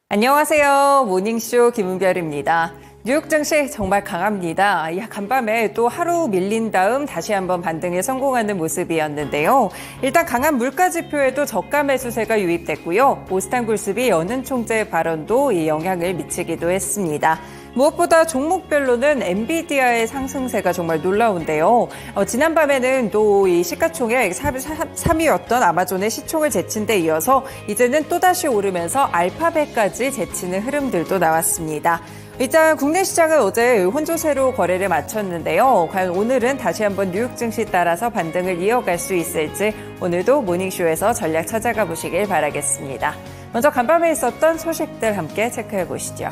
안녕하세요. 모닝쇼 김은별입니다. 뉴욕 증시 정말 강합니다. 간밤에 또 하루 밀린 다음 다시 한번 반등에 성공하는 모습이었는데요. 일단 강한 물가 지표에도 저가 매수세가 유입됐고요. 보스턴굴스비 연은 총재 발언도 이 영향을 미치기도 했습니다. 무엇보다 종목별로는 엔비디아의 상승세가 정말 놀라운데요. 지난밤에는 또 이 시가총액 3위였던 아마존의 시총을 제친 데 이어서 이제는 또다시 오르면서 알파벳까지 제치는 흐름들도 나왔습니다. 일단 국내 시장은 어제 혼조세로 거래를 마쳤는데요. 과연 오늘은 다시 한번 뉴욕 증시 따라서 반등을 이어갈 수 있을지 오늘도 모닝쇼에서 전략 찾아가 보시길 바라겠습니다. 먼저 간밤에 있었던 소식들 함께 체크해 보시죠.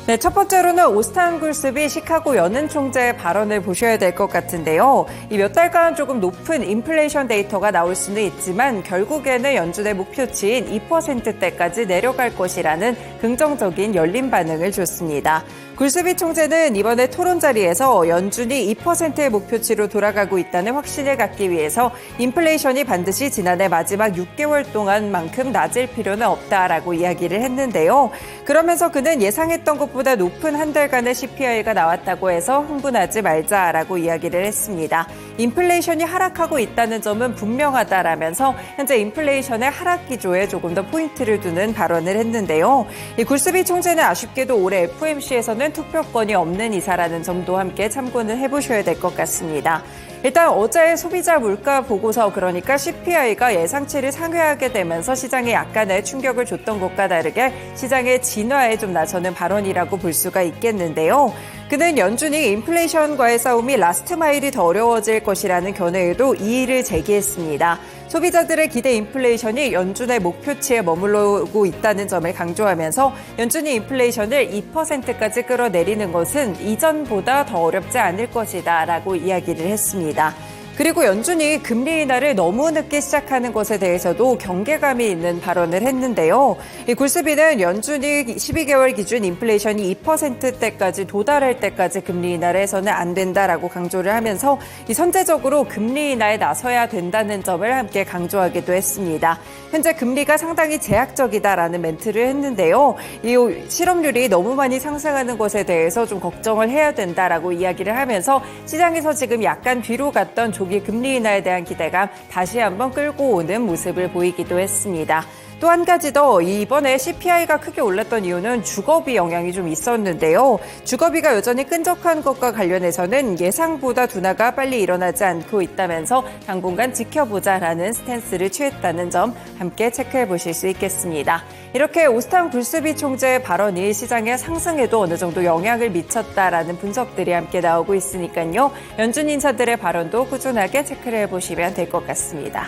네, 첫 번째로는 오스탄굴스비 시카고 연은 총재의 발언을 보셔야 될 것 같은데요. 이 몇 달간 조금 높은 인플레이션 데이터가 나올 수는 있지만 결국에는 연준의 목표치인 2%대까지 내려갈 것이라는 긍정적인 열린 반응을 줬습니다. 굴스비 총재는 이번에 토론 자리에서 연준이 2%의 목표치로 돌아가고 있다는 확신을 갖기 위해서 인플레이션이 반드시 지난해 마지막 6개월 동안만큼 낮을 필요는 없다라고 이야기를 했는데요. 그러면서 그는 예상했던 것보다 높은 한 달간의 CPI가 나왔다고 해서 흥분하지 말자라고 이야기를 했습니다. 인플레이션이 하락하고 있다는 점은 분명하다라면서 현재 인플레이션의 하락 기조에 조금 더 포인트를 두는 발언을 했는데요. 이 굴스비 총재는 아쉽게도 올해 FOMC에서는 투표권이 없는 이사라는 점도 함께 참고는 해보셔야 될 것 같습니다. 일단 어제 소비자 물가 보고서 그러니까 CPI가 예상치를 상회하게 되면서 시장에 약간의 충격을 줬던 것과 다르게 시장의 진화에 좀 나서는 발언이라고 볼 수가 있겠는데요. 그는 연준이 인플레이션과의 싸움이 라스트 마일이 더 어려워질 것이라는 견해에도 이의를 제기했습니다. 소비자들의 기대 인플레이션이 연준의 목표치에 머무르고 있다는 점을 강조하면서 연준이 인플레이션을 2%까지 끌어내리는 것은 이전보다 더 어렵지 않을 것이다 라고 이야기를 했습니다. 그리고 연준이 금리 인하를 너무 늦게 시작하는 것에 대해서도 경계감이 있는 발언을 했는데요. 이 굴스비는 연준이 12개월 기준 인플레이션이 2%대까지 도달할 때까지 금리 인하를 해서는 안 된다라고 강조를 하면서 이 선제적으로 금리 인하에 나서야 된다는 점을 함께 강조하기도 했습니다. 현재 금리가 상당히 제약적이다라는 멘트를 했는데요. 이 실업률이 너무 많이 상승하는 것에 대해서 좀 걱정을 해야 된다라고 이야기를 하면서 시장에서 지금 약간 뒤로 갔던 조기 금리 인하에 대한 기대감 다시 한번 끌고 오는 모습을 보이기도 했습니다. 또 한 가지 더 이번에 CPI가 크게 올랐던 이유는 주거비 영향이 좀 있었는데요. 주거비가 여전히 끈적한 것과 관련해서는 예상보다 둔화가 빨리 일어나지 않고 있다면서 당분간 지켜보자라는 스탠스를 취했다는 점 함께 체크해 보실 수 있겠습니다. 이렇게 오스탄굴스비 총재의 발언이 시장의 상승에도 어느 정도 영향을 미쳤다라는 분석들이 함께 나오고 있으니까요. 연준 인사들의 발언도 꾸준하게 체크를 해보시면 될 것 같습니다.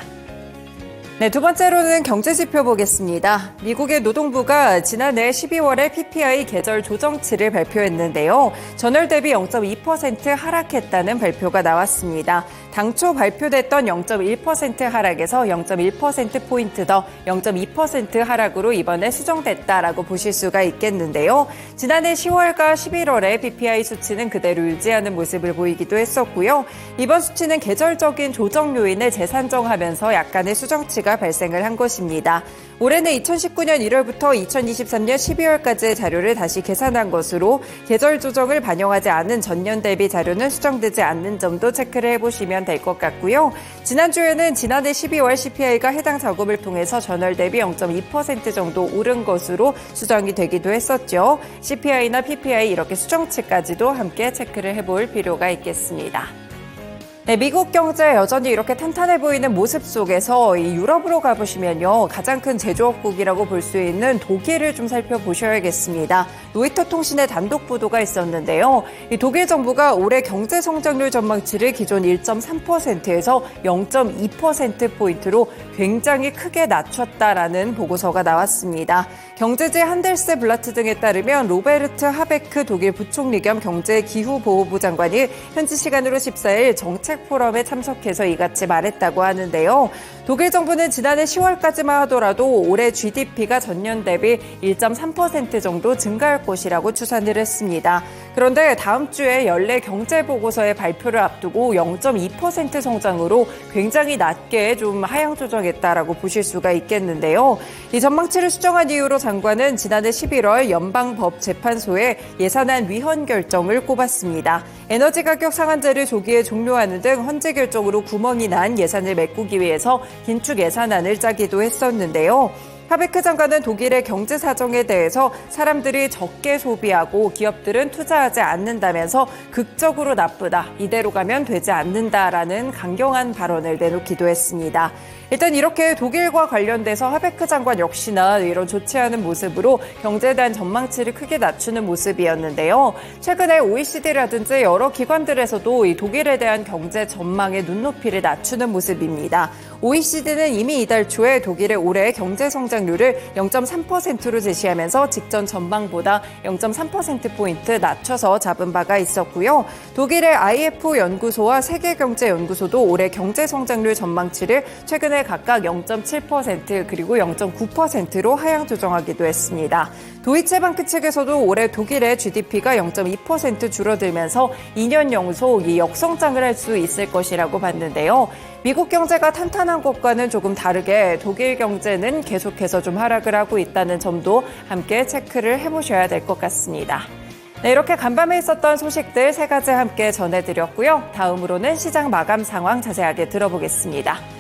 네, 두 번째로는 경제지표 보겠습니다. 미국의 노동부가 지난해 12월에 PPI 계절 조정치를 발표했는데요. 전월 대비 0.2% 하락했다는 발표가 나왔습니다. 당초 발표됐던 0.1% 하락에서 0.1%포인트 더 0.2% 하락으로 이번에 수정됐다라고 보실 수가 있겠는데요. 지난해 10월과 11월에 PPI 수치는 그대로 유지하는 모습을 보이기도 했었고요. 이번 수치는 계절적인 조정 요인을 재산정하면서 약간의 수정치가 발생을 한 것입니다. 올해는 2019년 1월부터 2023년 12월까지의 자료를 다시 계산한 것으로 계절 조정을 반영하지 않은 전년 대비 자료는 수정되지 않는 점도 체크를 해보시면 될 것 같고요. 지난주에는 지난해 12월 CPI가 해당 작업을 통해서 전월 대비 0.2% 정도 오른 것으로 수정이 되기도 했었죠. CPI나 PPI 이렇게 수정치까지도 함께 체크를 해볼 필요가 있겠습니다. 네, 미국 경제 여전히 이렇게 탄탄해 보이는 모습 속에서 이 유럽으로 가보시면요. 가장 큰 제조업국이라고 볼 수 있는 독일을 좀 살펴보셔야겠습니다. 로이터 통신의 단독 보도가 있었는데요. 이 독일 정부가 올해 경제 성장률 전망치를 기존 1.3%에서 0.2%포인트로 굉장히 크게 낮췄다라는 보고서가 나왔습니다. 경제지 한델스 블라트 등에 따르면 로베르트 하베크 독일 부총리 겸 경제기후보호부 장관이 현지 시간으로 14일 정책 포럼에 참석해서 이같이 말했다고 하는데요. 독일 정부는 지난해 10월까지만 하더라도 올해 GDP가 전년 대비 1.3% 정도 증가할 것이라고 추산을 했습니다. 그런데 다음 주에 연례 경제보고서의 발표를 앞두고 0.2% 성장으로 굉장히 낮게 좀 하향 조정했다라고 보실 수가 있겠는데요. 이 전망치를 수정한 이유로 장관은 지난해 11월 연방법재판소에 예산안 위헌 결정을 꼽았습니다. 에너지 가격 상한제를 조기에 종료하는 등 헌재 결정으로 구멍이 난 예산을 메꾸기 위해서 긴축 예산안을 짜기도 했었는데요. 하베크 장관은 독일의 경제 사정에 대해서 사람들이 적게 소비하고 기업들은 투자하지 않는다면서 극적으로 나쁘다, 이대로 가면 되지 않는다라는 강경한 발언을 내놓기도 했습니다. 일단 이렇게 독일과 관련돼서 하베크 장관 역시나 이런 좋지 않은 모습으로 경제에 대한 전망치를 크게 낮추는 모습이었는데요. 최근에 OECD라든지 여러 기관들에서도 이 독일에 대한 경제 전망의 눈높이를 낮추는 모습입니다. OECD는 이미 이달 초에 독일의 올해 경제 성장률을 0.3%로 제시하면서 직전 전망보다 0.3%포인트 낮춰서 잡은 바가 있었고요. 독일의 IF 연구소와 세계경제연구소도 올해 경제 성장률 전망치를 최근에 각각 0.7% 그리고 0.9%로 하향 조정하기도 했습니다. 도이체방크 측에서도 올해 독일의 GDP가 0.2% 줄어들면서 2년 연속 이 역성장을 할 수 있을 것이라고 봤는데요. 미국 경제가 탄탄한 것과는 조금 다르게 독일 경제는 계속해서 좀 하락을 하고 있다는 점도 함께 체크를 해보셔야 될 것 같습니다. 네, 이렇게 간밤에 있었던 소식들 3가지 함께 전해드렸고요. 다음으로는 시장 마감 상황 자세하게 들어보겠습니다.